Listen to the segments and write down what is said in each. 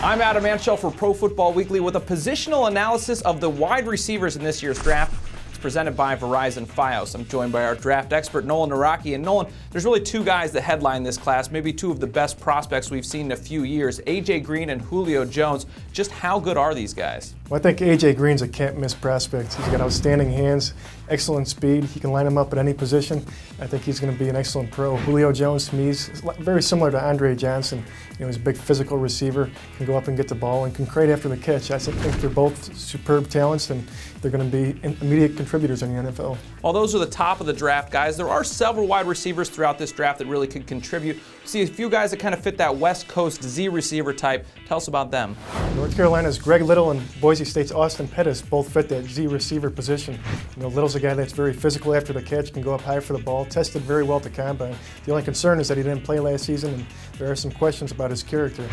I'm Adam Anshel for Pro Football Weekly with a positional analysis of the wide receivers in this year's draft. It's presented by Verizon Fios. I'm joined by our draft expert, Nolan Nawrocki. And Nolan, there's really two guys that headline this class, maybe two of the best prospects we've seen in a few years, A.J. Green and Julio Jones. Just how good are these guys? Well, I think A.J. Green's a can't-miss prospect. He's got outstanding hands, excellent speed. He can line him up at any position. I think he's going to be an excellent pro. Julio Jones, to me, is very similar to Andre Johnson. He's a big physical receiver, can go up and get the ball, and can create after the catch. I think they're both superb talents, and they're going to be immediate contributors in the NFL. While those are the top of the draft guys, there are several wide receivers throughout this draft that really could contribute. See a few guys that kind of fit that West Coast Z receiver type. Tell us about them. North Carolina's Greg Little and Boise State's Austin Pettis both fit that Z receiver position. Little's a guy that's very physical after the catch, can go up high for the ball, tested very well at the combine. The only concern is that he didn't play last season, and there are some questions about his character.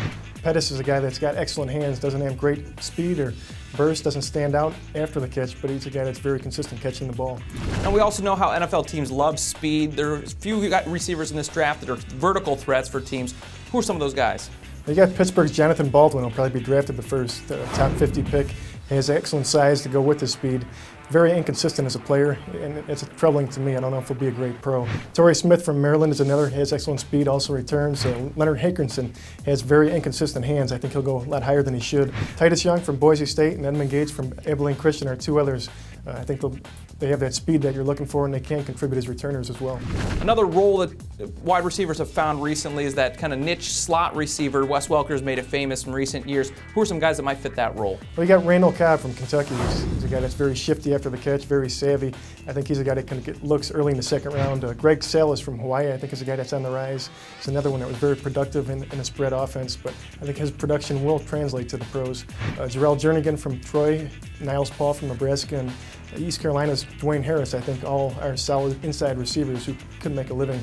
Pettis is a guy that's got excellent hands, doesn't have great speed or burst, doesn't stand out after the catch, but he's a guy that's very consistent catching the ball. And we also know how NFL teams love speed. There are a few receivers in this draft that are vertical threats for teams. Who are some of those guys? You got Pittsburgh's Jonathan Baldwin. He'll probably be drafted the first, top 50 pick. He has excellent size to go with his speed. Very inconsistent as a player, and it's troubling to me. I don't know if he'll be a great pro. Torrey Smith from Maryland is another. He has excellent speed, also returns. Leonard Hankerson has very inconsistent hands. I think he'll go a lot higher than he should. Titus Young from Boise State and Edmund Gates from Abilene Christian are two others. I think they have that speed that you're looking for, and they can contribute as returners as well. Another role that wide receivers have found recently is that kind of niche slot receiver. Wes Welker's made it famous in recent years. Who are some guys that might fit that role? Well, you got Randall Cobb from Kentucky. He's a guy that's very shifty after the catch, very savvy. I think he's a guy that can get looks early in the second round. Greg Salas from Hawaii, I think, is a guy that's on the rise. He's another one that was very productive in a spread offense, but I think his production will translate to the pros. Jarrell Jernigan from Troy, Niles Paul from Nebraska, and East Carolina's Dwayne Harris, I think, all are solid inside receivers who could make a living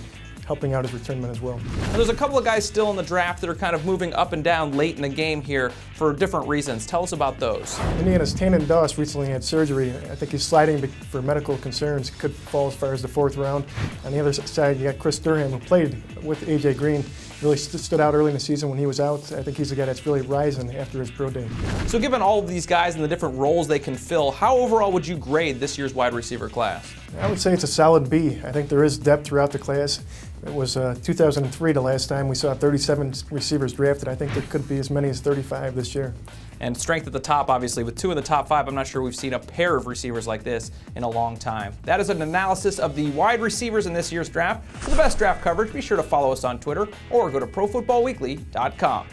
helping out his return men as well. And there's a couple of guys still in the draft that are kind of moving up and down late in the game here for different reasons. Tell us about those. Indiana's Tannen Doss recently had surgery. I think he's sliding for medical concerns, could fall as far as the fourth round. On the other side, you got Chris Durham, who played with A.J. Green. Really stood out early in the season when he was out. I think he's a guy that's really rising after his pro day. So given all of these guys and the different roles they can fill, how overall would you grade this year's wide receiver class? I would say it's a solid B. I think there is depth throughout the class. It was 2003 the last time we saw 37 receivers drafted. I think there could be as many as 35 this year. And strength at the top, obviously. With two in the top five, I'm not sure we've seen a pair of receivers like this in a long time. That is an analysis of the wide receivers in this year's draft. For the best draft coverage, be sure to follow us on Twitter or go to ProFootballWeekly.com.